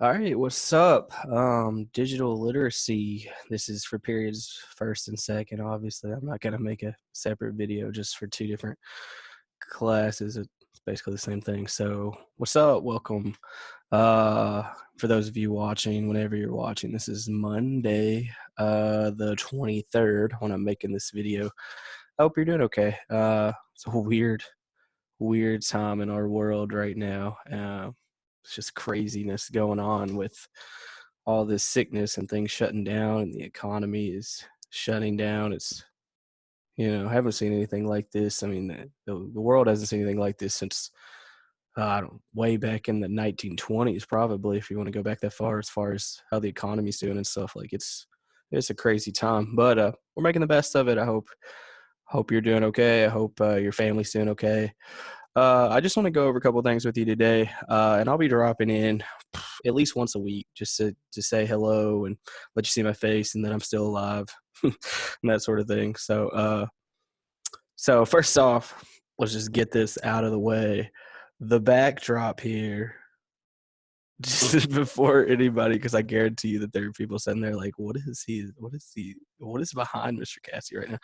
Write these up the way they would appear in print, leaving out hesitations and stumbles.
All right, what's up? Digital literacy. This is for periods first and second. Obviously, I'm not gonna make a separate video just for two different classes. It's basically the same thing. So, what's up? Welcome. For those of you watching, whenever you're watching, this is Monday, the 23rd when I'm making this video. I hope you're doing okay. It's a weird time in our world right now. It's just craziness going on with all this sickness and things shutting down, and the economy is shutting down. I haven't seen anything like this. I mean, the world hasn't seen anything like this since I don't way back in the 1920s, probably, if you want to go back that far as how the economy's doing and stuff. Like it's a crazy time, but we're making the best of it. I hope you're doing okay. I hope your family's doing okay. I just want to go over a couple things with you today, and I'll be dropping in at least once a week just to say hello and let you see my face and that I'm still alive and that sort of thing. So first off, let's just get this out of the way. The backdrop here, just before anybody, because I guarantee you that there are people sitting there like, what is behind Mr. Cassie right now?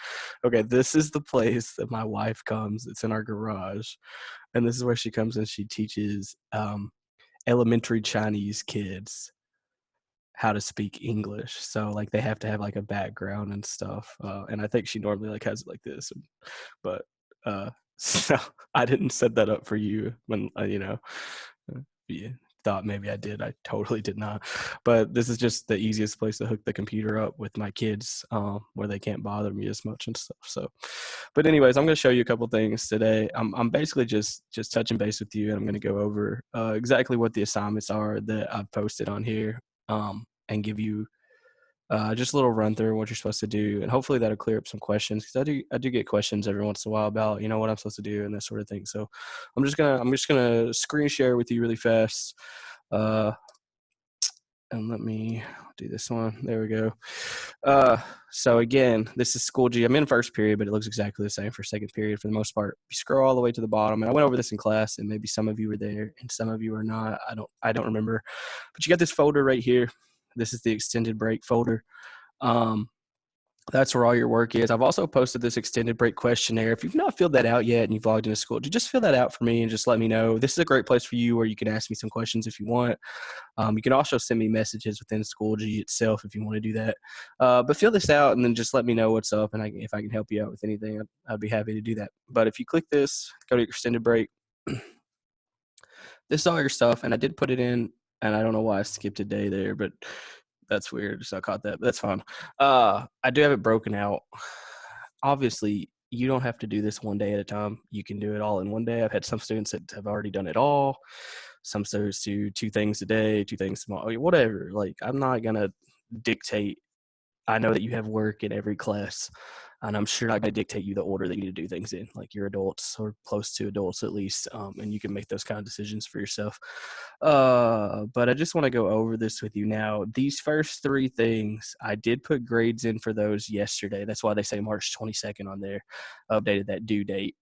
Okay, this is the place that my wife comes. It's in our garage, and this is where she comes and she teaches elementary Chinese kids how to speak English. So like they have to have like a background and stuff. And I think she normally like has it like this, but so I didn't set that up for you when you thought maybe I did. I totally did not. But this is just the easiest place to hook the computer up with my kids, where they can't bother me as much and stuff. So, but anyways, I'm going to show you a couple things today. I'm basically just touching base with you, and I'm going to go over exactly what the assignments are that I've posted on here, and give you just a little run through what you're supposed to do, and hopefully that'll clear up some questions, because I do get questions every once in a while about what I'm supposed to do and that sort of thing. So I'm just gonna screen share with you really fast, uh, and let me do this one. There we go. So again, this is Schoology. I'm in first period, but it looks exactly the same for second period for the most part. If you scroll all the way to the bottom, and I went over this in class, and maybe some of you were there and some of you are not. I don't remember, but you got this folder right here. This is the extended break folder. Um, that's where all your work is. I've also posted this extended break questionnaire. If you've not filled that out yet and you've logged into school, just fill that out for me and just let me know. This is a great place for you where you can ask me some questions if you want. You can also send me messages within Schoology itself if you want to do that. But fill this out and then just let me know what's up, and if I can help you out with anything, I'd be happy to do that. But if you click this, go to your extended break. This is all your stuff, and I did put it in, and I don't know why I skipped a day there, but that's weird. So I caught that. But that's fine. I do have it broken out. Obviously, you don't have to do this one day at a time. You can do it all in one day. I've had some students that have already done it all. Some students do two things a day, two things tomorrow, whatever. Like, I'm not gonna dictate. I know that you have work in every class, and I'm sure not going to dictate you the order that you need to do things in. Like, you're adults or close to adults at least, and you can make those kind of decisions for yourself. But I just want to go over this with you now. These first three things, I did put grades in for those yesterday. That's why they say March 22nd on there. Updated that due date.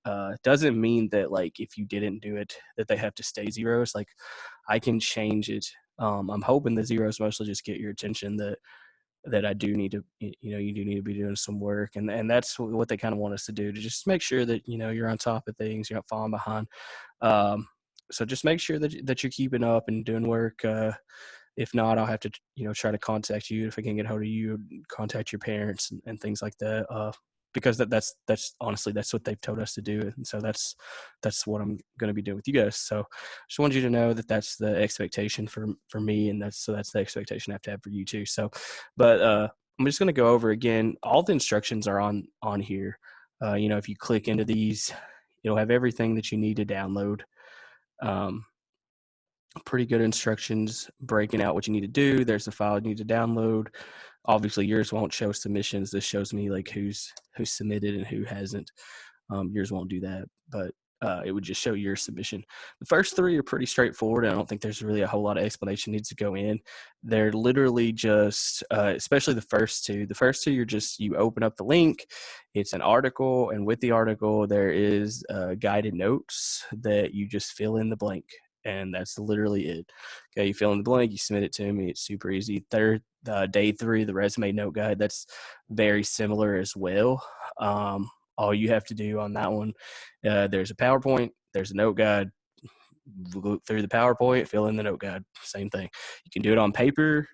Doesn't mean that, like, if you didn't do it, that they have to stay zeros. Like, I can change it. I'm hoping the zeros mostly just get your attention that I do need to, you do need to be doing some work, and that's what they kind of want us to do, to just make sure that you're on top of things, you're not falling behind. Um, so just make sure that you're keeping up and doing work. If not, I'll have to try to contact you if I can get hold of you, contact your parents and things like that. Because that's honestly that's what they've told us to do, and so that's what I'm going to be doing with you guys. So just wanted you to know that that's the expectation for me, and that's the expectation I have to have for you too. So, but I'm just going to go over again. All the instructions are on here. If you click into these, it'll have everything that you need to download. Um, Pretty good instructions breaking out what you need to do. There's the file you need to download. Obviously, yours won't show submissions. This shows me like who's submitted and who hasn't. Yours won't do that, but it would just show your submission. The first three are pretty straightforward. I don't think there's really a whole lot of explanation needs to go in. They're literally just, especially the first two. The first two, you open up the link. It's an article, and with the article, there is guided notes that you just fill in the blank. and that's literally it. Okay, you fill in the blank, you submit it to me. It's super easy. Day 3, the resume note guide, that's very similar as well. All you have to do on that one, there's a PowerPoint, there's a note guide. Look through the PowerPoint, fill in the note guide. Same thing. You can do it on paper.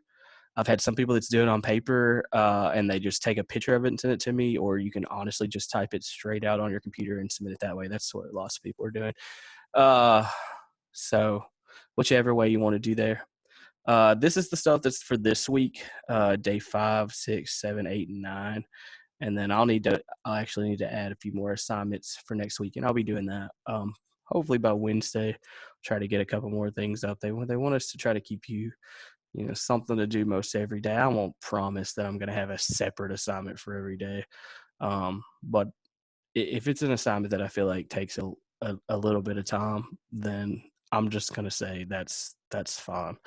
I've had some people that's doing it on paper, and they just take a picture of it and send it to me, or you can honestly just type it straight out on your computer and submit it that way. That's what lots of people are doing. So whichever way you want to do there. This is the stuff that's for this week, day 5, 6, 7, 8, and 9. And then I'll actually need to add a few more assignments for next week, and I'll be doing that. Hopefully by Wednesday, try to get a couple more things up. They want us to try to keep you something to do most every day. I won't promise that I'm going to have a separate assignment for every day. But if it's an assignment that I feel like takes a little bit of time, then I'm just going to say that's fine.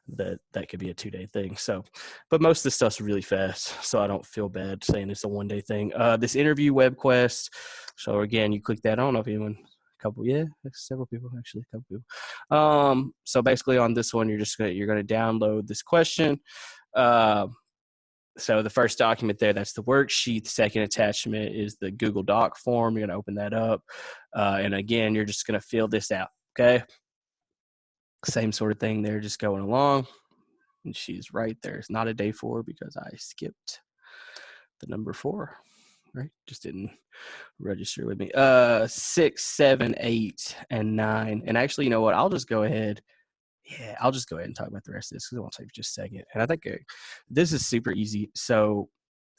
That could be a 2-day thing. So, but most of this stuff's really fast, so I don't feel bad saying it's a 1-day thing. This interview web quest. So again, you click that. I don't know if anyone, several people, actually, a couple people. So basically on this one, you're going to download this question. So the first document there, that's the worksheet. The second attachment is the Google Doc form. You're going to open that up. And again, you're just going to fill this out. Okay. Same sort of thing there, just going along. And she's right there. It's not a day 4 because I skipped the number 4, right? Just didn't register with me. 6, 7, 8, and 9. And actually, you know what? I'll just go ahead and talk about the rest of this because it won't take just a second. And I think this is super easy. So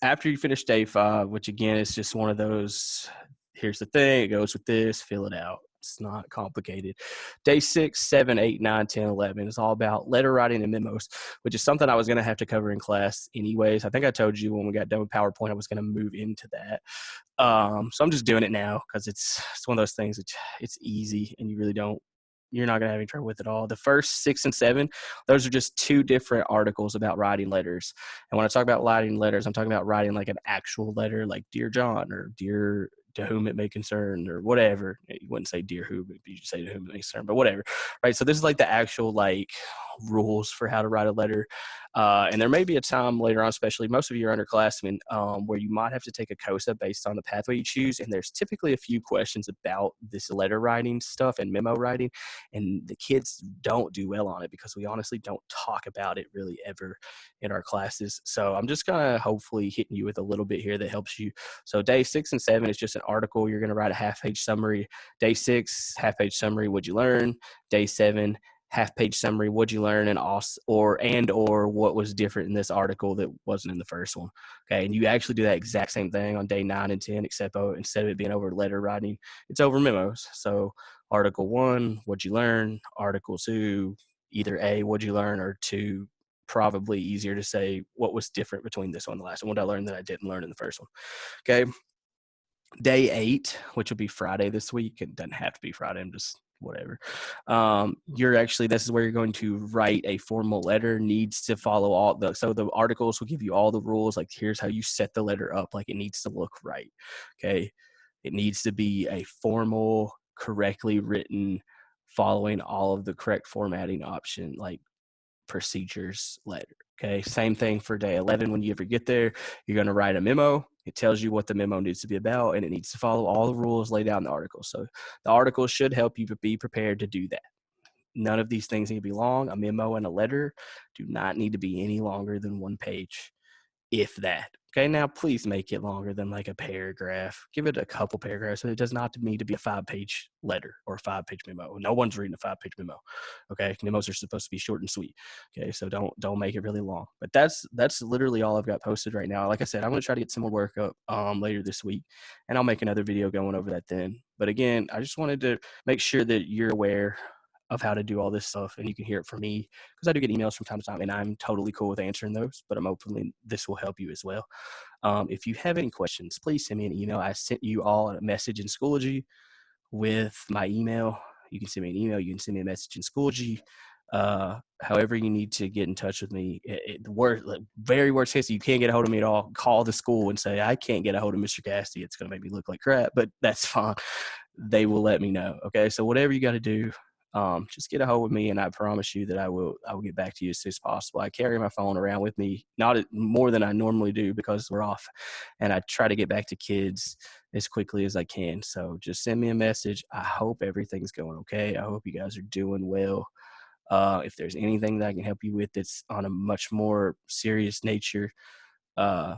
after you finish day 5, which again is just one of those, here's the thing, it goes with this, fill it out. It's not complicated. Day 6, 7, 8, 9, 10, 11 is all about letter writing and memos, which is something I was going to have to cover in class anyways. I think I told you when we got done with PowerPoint, I was going to move into that. So I'm just doing it now because it's one of those things that it's easy and you're not going to have any trouble with it all. The first 6 and 7, those are just 2 different articles about writing letters. And when I talk about writing letters, I'm talking about writing like an actual letter, like Dear John or Dear to whom it may concern or whatever. You wouldn't say dear who, but you say to whom it may concern, but whatever. Right. So this is like the actual like rules for how to write a letter. And there may be a time later on, especially most of you are underclassmen, where you might have to take a COSA based on the pathway you choose. And there's typically a few questions about this letter writing stuff and memo writing. And the kids don't do well on it because we honestly don't talk about it really ever in our classes. So I'm just going to hopefully hitting you with a little bit here that helps you. So day 6 and 7 is just an article. You're going to write a half-page summary. Day 6, half-page summary, what'd you learn? Day 7, half-page summary, what'd you learn, and or what was different in this article that wasn't in the first one. Okay, and you actually do that exact same thing on day 9 and 10, except instead of it being over letter writing, it's over memos. So article 1, what'd you learn? Article 2, either A, what'd you learn, or 2, probably easier to say what was different between this one and the last one. What I learned that I didn't learn in the first one. Okay. Day 8, which will be Friday this week. It doesn't have to be Friday. I'm just whatever. This is where you're going to write a formal letter. Needs to follow so the articles will give you all the rules. Like here's how you set the letter up. Like it needs to look right. Okay. It needs to be a formal, correctly written, following all of the correct formatting option, like procedures letter. Okay. Same thing for day 11. When you ever get there, you're going to write a memo. It tells you what the memo needs to be about, and it needs to follow all the rules laid out in the article. So the article should help you be prepared to do that. None of these things need to be long. A memo and a letter do not need to be any longer than 1 page, if that. Okay, now please make it longer than like a paragraph. Give it a couple paragraphs. So it does not need to be a 5-page letter or a 5-page memo. No one's reading a 5-page memo. Okay, memos are supposed to be short and sweet. Okay, so don't make it really long. But that's literally all I've got posted right now. Like I said, I'm going to try to get some more work up later this week, and I'll make another video going over that then. But again, I just wanted to make sure that you're aware of how to do all this stuff, and you can hear it from me because I do get emails from time to time, and I'm totally cool with answering those, but I'm hoping this will help you as well. If you have any questions, please send me an email. I sent you all a message in Schoology with my email. You can send me an email. You can send me a message in Schoology. However you need to get in touch with me. Very worst case, you can't get a hold of me at all, call the school and say, I can't get a hold of Mr. Cassidy. It's going to make me look like crap, but that's fine. They will let me know. Okay, so whatever you got to do, just get a hold of me, and I promise you that I will get back to you as soon as possible. I carry my phone around with me, not more than I normally do because we're off, and I try to get back to kids as quickly as I can. So just send me a message. I hope everything's going okay. I hope you guys are doing well. If there's anything that I can help you with that's on a much more serious nature, uh,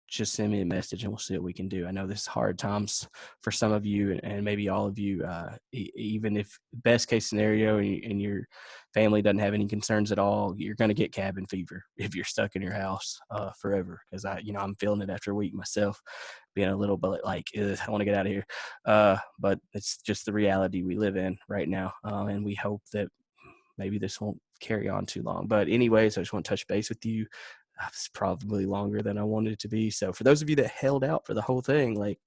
just send me a message and we'll see what we can do. I know this is hard times for some of you and maybe all of you. Even if best case scenario and your family doesn't have any concerns at all, you're going to get cabin fever if you're stuck in your house forever. Because I'm feeling it after a week myself, being a little bit like, I want to get out of here. But it's just the reality we live in right now, and we hope that maybe this won't carry on too long. But anyways, I just want to touch base with you. It's probably longer than I wanted it to be. So for those of you that held out for the whole thing, like,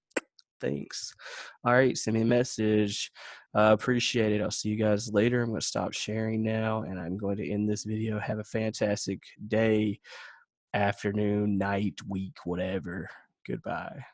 thanks. All right, send me a message. Appreciate it. I'll see you guys later. I'm going to stop sharing now, and I'm going to end this video. Have a fantastic day, afternoon, night, week, whatever. Goodbye.